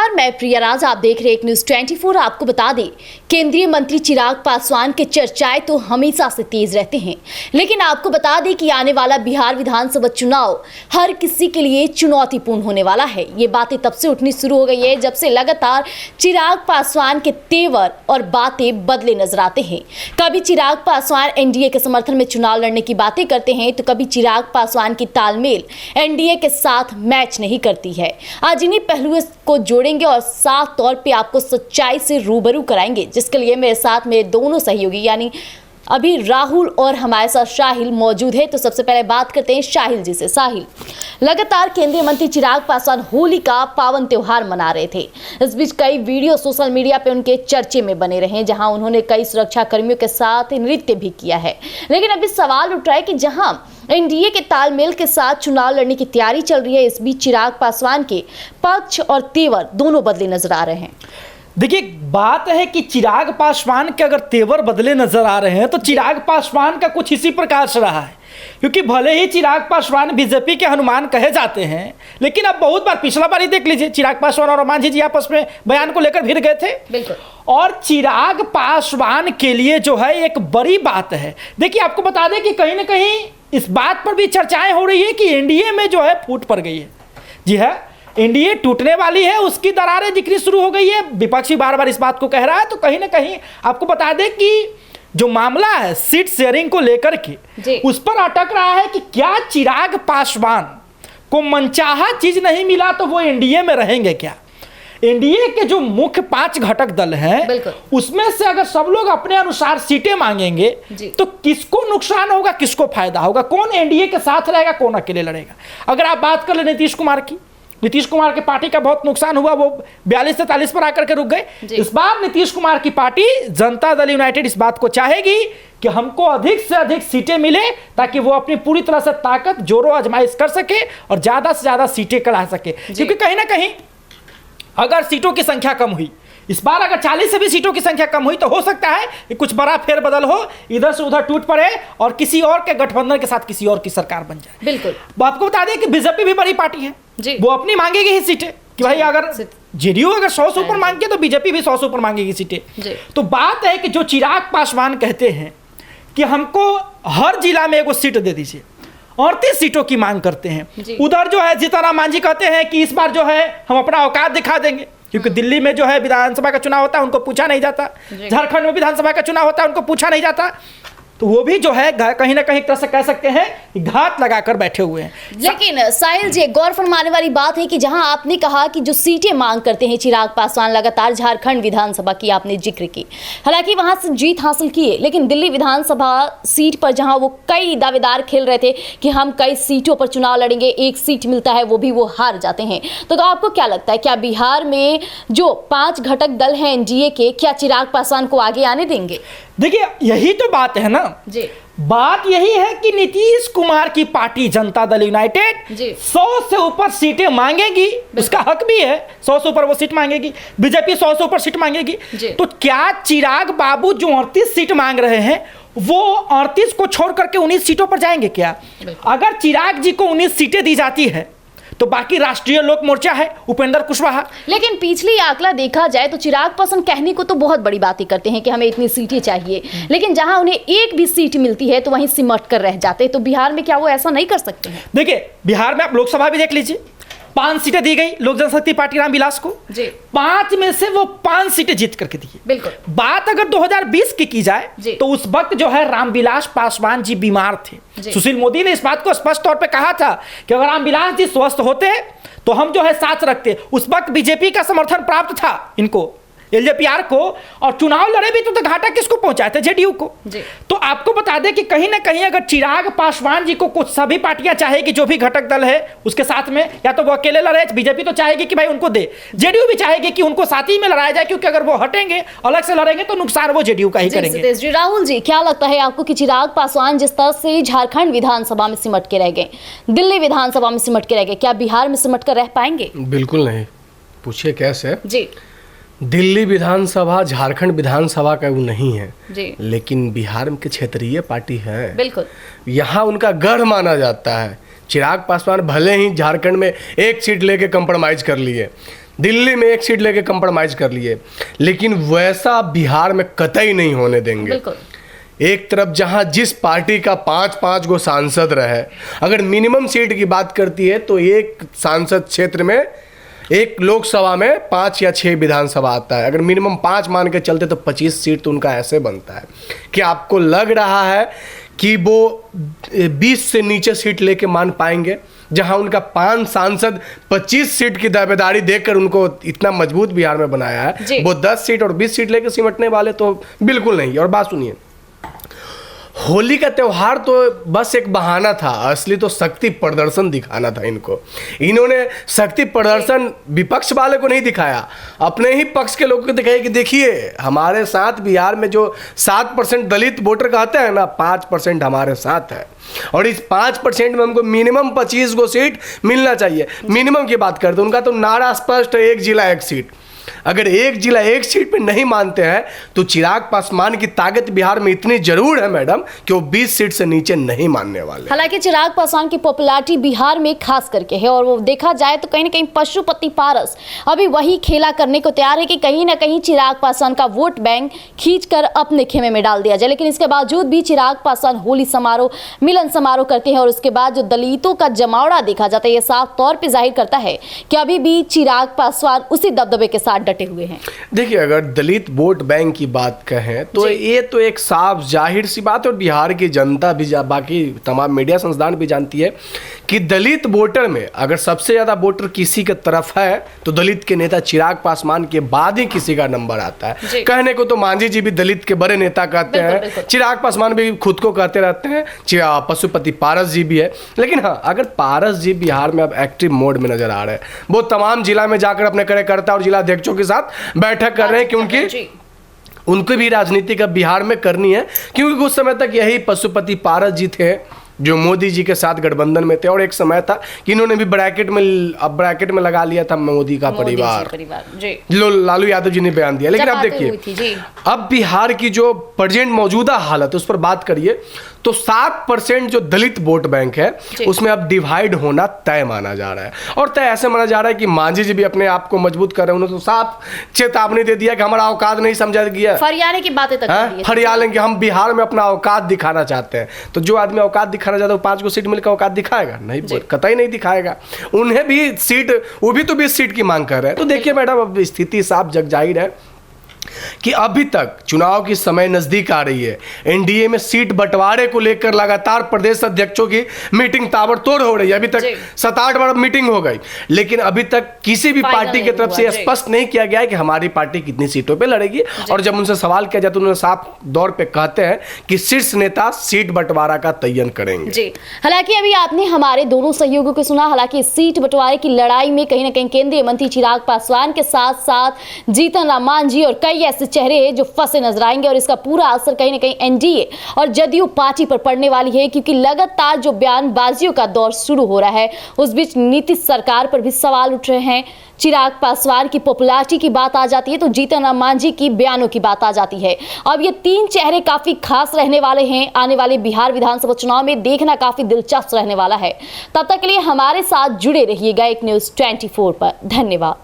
नमस्कार, मैं प्रिया राज। आप देख रहे हैं एक न्यूज़ 24। आपको बता दें, केंद्रीय मंत्री चिराग पासवान के चर्चाएं तो हमेशा से तेज रहते हैं, लेकिन आपको बता दें कि आने वाला बिहार विधानसभा चुनाव हर किसी के लिए चुनौतीपूर्ण होने वाला है। ये बातें तब से उठनी शुरू हो गई है जब से लगातार चिराग पासवान के तेवर और बातें बदले नजर आते हैं। कभी चिराग पासवान एनडीए के समर्थन में चुनाव लड़ने की बातें करते हैं, तो कभी चिराग पासवान की तालमेल एनडीए के साथ मैच नहीं करती है। आज इन्हीं पहलुओं को जोड़ेंगे और साफ तौर पे आपको सच्चाई से रूबरू कराएंगे, जिसके लिए मेरे साथ मेरे दोनों सहयोगी यानी अभी राहुल और हमारे साथ साहिल मौजूद है। तो सबसे पहले बात करते हैं साहिल जी से। साहिल, लगातार केंद्रीय मंत्री चिराग पासवान होली का पावन त्योहार मना रहे थे। इस बीच कई वीडियो सोशल मीडिया पे उनके चर्चे में बने रहे, जहां उन्होंने कई सुरक्षा कर्मियों के साथ नृत्य भी किया है। लेकिन अभी सवाल उठ रहा है कि जहां एनडीए के तालमेल के साथ चुनाव लड़ने की तैयारी चल रही है, इस बीच चिराग पासवान के पक्ष और तेवर दोनों बदले नजर आ रहे हैं। देखिए, बात है कि चिराग पासवान के अगर तेवर बदले नजर आ रहे हैं तो चिराग पासवान का कुछ इसी प्रकार से रहा है, क्योंकि भले ही चिराग पासवान बीजेपी के हनुमान कहे जाते हैं, लेकिन अब बहुत बार, पिछला बार ही देख लीजिए, चिराग पासवान और मांझी जी आपस में बयान को लेकर भिड़ गए थे। बिल्कुल। और चिराग पासवान के लिए जो है एक बड़ी बात है। देखिए, आपको बता दें कि कहीं ना कहीं इस बात पर भी चर्चाएं हो रही है कि एनडीए में जो है फूट पड़ गई है। जी है, एनडीए टूटने वाली है, उसकी दरारें दिखनी शुरू हो गई है। विपक्षी बार बार इस बात को कह रहा है। तो कहीं ना कहीं आपको बता दें कि जो मामला है सीट शेयरिंग को लेकर के, उस पर अटक रहा है कि क्या चिराग पासवान को मनचाहा चीज नहीं मिला तो वो एनडीए में रहेंगे क्या। एनडीए के जो मुख्य 5 घटक दल हैं, उसमें से अगर सब लोग अपने अनुसार सीटें मांगेंगे तो किसको नुकसान होगा, किसको फायदा होगा, कौन एनडीए के साथ रहेगा, कौन अकेले लड़ेगा। अगर आप बात कर ले नीतीश कुमार की, नीतीश कुमार की पार्टी का बहुत नुकसान हुआ, वो 42 से 43 पर आकर के रुक गए। इस बार नीतीश कुमार की पार्टी जनता दल यूनाइटेड इस बात को चाहेगी कि हमको अधिक से अधिक सीटें मिले, ताकि वो अपनी पूरी तरह से ताकत जोरो आजमाइश कर सके और ज्यादा से ज्यादा सीटें करा सके। क्योंकि कहीं ना कहीं अगर सीटों की संख्या कम हुई, इस बार अगर 40 से भी सीटों की संख्या कम हुई, तो हो सकता है कि कुछ बड़ा फेरबदल हो, इधर से उधर टूट पड़े और किसी और के गठबंधन के साथ किसी और की सरकार बन जाए। बिल्कुल। आपको बता दें कि बीजेपी भी बड़ी पार्टी है, वो अपनी मांगेगी ही सीटें कि भाई अगर जेडीयू अगर 100 से ऊपर मांगे तो बीजेपी भी 100 से ऊपर मांगेगी सीटें। तो बात है कि जो चिराग पासवान कहते हैं कि हमको हर जिला में एक सीट दे दीजिए, 38 सीटों की मांग करते हैं। उधर जो है जीतनराम मांझी कहते हैं कि इस बार जो है हम अपना औकात दिखा देंगे, क्योंकि दिल्ली में जो है विधानसभा का चुनाव होता है, उनको पूछा नहीं जाता। झारखंड में विधानसभा का चुनाव होता है, उनको पूछा नहीं जाता। तो वो भी जो है कहीं ना कहीं तरह से कह सकते हैं घात लगाकर बैठे हुए हैं। लेकिन साहिल जी, गौर फरमाने वाली बात है कि जहां आपने कहा कि जो सीटें मांग करते हैं चिराग पासवान, लगातार झारखंड विधानसभा की आपने जिक्र की, हालांकि वहां से जीत हासिल की है, लेकिन दिल्ली विधानसभा सीट पर जहां वो कई दावेदार खेल रहे थे कि हम कई सीटों पर चुनाव लड़ेंगे, एक सीट मिलता है वो भी वो हार जाते हैं। तो आपको क्या लगता है, क्या बिहार में जो 5 घटक दल हैं एनडीए के, क्या चिराग पासवान को आगे आने देंगे? देखिए, यही तो बात है ना जी। बात यही है कि नीतीश कुमार की पार्टी जनता दल यूनाइटेड 100 से ऊपर सीटें मांगेगी, उसका हक भी है, 100 से ऊपर वो सीट मांगेगी। बीजेपी 100 से ऊपर सीट मांगेगी। तो क्या चिराग बाबू जो 38 सीट मांग रहे हैं, वो 38 को छोड़ करके 19 सीटों पर जाएंगे क्या? अगर चिराग जी को 19 सीटें दी जाती है तो बाकी राष्ट्रीय लोक मोर्चा है, उपेंद्र कुशवाहा। लेकिन पिछली आंकड़ा देखा जाए तो चिराग पासवान कहने को तो बहुत बड़ी बातें करते हैं कि हमें इतनी सीटें चाहिए, लेकिन जहां उन्हें एक भी सीट मिलती है तो वहीं सिमट कर रह जाते हैं। तो बिहार में क्या वो ऐसा नहीं कर सकते हैं? देखिए, बिहार में आप लोकसभा भी देख लीजिए, 5 सीटें दी गई लोक जनशक्ति पार्टी रामविलास को। 5 में से वो 5 सीटें जीत करके दी। बिल्कुल। बात अगर 2020 की जाए तो उस वक्त जो है रामविलास पासवान जी बीमार थे। सुशील मोदी ने इस बात को स्पष्ट तौर पे कहा था कि अगर रामविलास जी स्वस्थ होते तो हम जो है साथ रखते। उस वक्त बीजेपी का समर्थन प्राप्त था इनको, एलजेपीआर को, और चुनाव लड़े भी तो घाटा किसको पहुंचाए थे? जेडीयू को। तो आपको बता दें कि कहीं ना कहीं अगर चिराग पासवान जी को कुछ सभी पार्टियां चाहेगी, जो भी घटक दल है उसके साथ में, या तो वो अकेले लड़े, बीजेपी तो चाहेगी कि भाई उनको दे, जेडीयू भी चाहेगी कि उनको साथ ही में लड़ाया जाए, क्योंकि अगर वो हटेंगे अलग से लड़ेंगे तो नुकसान वो जेडीयू का ही करेंगे। राहुल जी, क्या लगता है आपको कि चिराग पासवान जिस तरह से झारखंड विधानसभा में सिमट के रह गए, दिल्ली विधानसभा में सिमट के रह गए, क्या बिहार में सिमट कर रह पाएंगे? बिल्कुल नहीं। पूछिए कैसे जी। दिल्ली विधानसभा झारखंड विधानसभा का वो नहीं है जी, लेकिन बिहार के क्षेत्रीय पार्टी है। बिल्कुल। यहाँ उनका गढ़ माना जाता है। चिराग पासवान भले ही झारखंड में एक सीट लेके कंप्रोमाइज कर लिए, दिल्ली में एक सीट लेके कंप्रोमाइज कर लिए, लेकिन वैसा बिहार में कतई नहीं होने देंगे। बिल्कुल। एक तरफ जहां जिस पार्टी का 5-5 गो सांसद रहे, अगर मिनिमम सीट की बात करती है तो एक सांसद क्षेत्र में, एक लोकसभा में 5 या 6 विधानसभा आता है। अगर मिनिमम 5 मान के चलते तो 25 सीट तो उनका ऐसे बनता है कि आपको लग रहा है कि वो 20 से नीचे सीट लेके मान पाएंगे, जहां उनका 5 सांसद 25 सीट की दावेदारी देकर उनको इतना मजबूत बिहार में बनाया है, वो 10 सीट और 20 सीट लेकर सिमटने वाले तो बिल्कुल नहीं। और बात सुनिए, होली का त्यौहार तो बस एक बहाना था, असली तो शक्ति प्रदर्शन दिखाना था इनको। इन्होंने शक्ति प्रदर्शन विपक्ष वाले को नहीं दिखाया, अपने ही पक्ष के लोगों को दिखाया कि देखिए हमारे साथ बिहार में जो 7% दलित वोटर कहते हैं ना, 5% हमारे साथ है, और इस 5% में हमको मिनिमम 25 गो सीट मिलना चाहिए। मिनिमम की बात करते, उनका तो नारा स्पष्ट है, एक जिला एक सीट। अगर एक जिला एक सीट पे नहीं मानते हैं तो चिराग पासवान की ताकत बिहार में इतनी जरूर है मैडम कि वो 20 सीट से नीचे नहीं मानने वाले। हालांकि चिराग पासवान की पॉपुलैरिटी बिहार में खास करके है, और वो देखा जाए तो कहीं ना कहीं पशुपति पारस अभी वही खेला करने को तैयार है कि कहीं ना कहीं चिराग पासवान का वोट बैंक खींचकर अपने खेमे में डाल दिया जाए। लेकिन इसके बावजूद भी चिराग पासवान होली समारोह, मिलन समारोह करते हैं, और उसके बाद जो दलितों का जमावड़ा देखा जाता है, ये साफ तौर पर जाहिर करता है कि अभी भी चिराग पासवान उसी दबदबे के साथ डटे हुए हैं। देखिए, अगर दलित वोट बैंक की बात कहें तो ये तो एक साफ जाहिर सी बात है, और बिहार की जनता भी, बाकी तमाम मीडिया संस्थान भी जानती है कि दलित वोटर में अगर सबसे ज्यादा वोटर किसी के तरफ है तो दलित के नेता चिराग पासवान के बाद ही किसी का नंबर आता है। कहने को तो मांझी जी भी दलित के बड़े नेता कहते हैं, चिराग पासवान भी खुद को कहते रहते हैं, पशुपति पारस जी भी है। लेकिन हाँ, अगर पारस जी बिहार में अब एक्टिव मोड में नजर आ रहे हैं, वो तमाम जिला में जाकर अपने कार्यकर्ता और जिला अध्यक्षों के साथ बैठक कर रहे हैं कि उनको भी राजनीति का बिहार में करनी है, क्योंकि कुछ समय तक यही पशुपति पारस जी थे जो मोदी जी के साथ गठबंधन में थे, और एक समय था कि इन्होंने भी ब्रैकेट में लगा लिया था मोदी का परिवार। लालू यादव जी ने बयान दिया। लेकिन अब देखिए, अब बिहार की जो प्रेजेंट मौजूदा हालत है उस पर बात करिए तो 7% जो दलित वोट बैंक है उसमें अब डिवाइड होना तय माना जा रहा है, और तय ऐसे माना जा रहा है कि मांझी जी भी अपने आप को मजबूत कर रहे हैं। उन्होंने तो साफ चेतावनी दे दिया कि हमारा औकात नहीं समझा गया, फरियाने की बातें तक फरियालें कि हम बिहार में अपना औकात दिखाना चाहते हैं। तो जो आदमी औकात दिखाना चाहता है वो 5 गो सीट मिलकर औकात दिखाएगा नहीं, कतई नहीं दिखाएगा। उन्हें भी सीट, वो भी तो 20 सीट की मांग कर रहे हैं। तो देखिए मैडम, अब स्थिति साफ जग जाहिर है कि अभी तक चुनाव की समय नजदीक आ रही है, एनडीए में सीट बंटवारे को लेकर लगातार प्रदेश अध्यक्षों की मीटिंग ताबड़तोड़ हो रही है। अभी तक 7-8 बार मीटिंग हो गई, लेकिन अभी तक किसी भी पार्टी की तरफ से स्पष्ट नहीं किया गया है कि हमारी पार्टी कितनी सीटों पे लड़ेगी। और जब उनसे सवाल किया जाए तो उन्होंने साफ दौर पे कहते हैं कि शीर्ष नेता सीट बंटवारा का तयन करेंगे। जी, हालांकि अभी आपने हमारे दोनों सहयोगियों को सुना। हालांकि सीट बंटवारे की लड़ाई में कहीं ना कहीं केंद्रीय मंत्री चिराग पासवान के साथ साथ जीतन राम मांझी और कई ऐसे चेहरे जो फंसे नजर आएंगे, और इसका पूरा असर कहीं ना कहीं एनडीए और जदयू पार्टी पर पड़ने वाली है, क्योंकि लगातार जो बयानबाजियों का दौर शुरू हो रहा है उस बीच नीतीश सरकार पर भी सवाल उठ रहे हैं। चिराग पासवान की पॉपुलैरिटी की बात आ जाती है तो जीतन राम मांझी की बयानों की बात आ जाती है। अब ये 3 चेहरे काफी खास रहने वाले हैं। आने वाले बिहार विधानसभा चुनाव में देखना काफी दिलचस्प रहने वाला है। तब तक के लिए हमारे साथ जुड़े रहिएगा एक न्यूज़ 24 पर। धन्यवाद।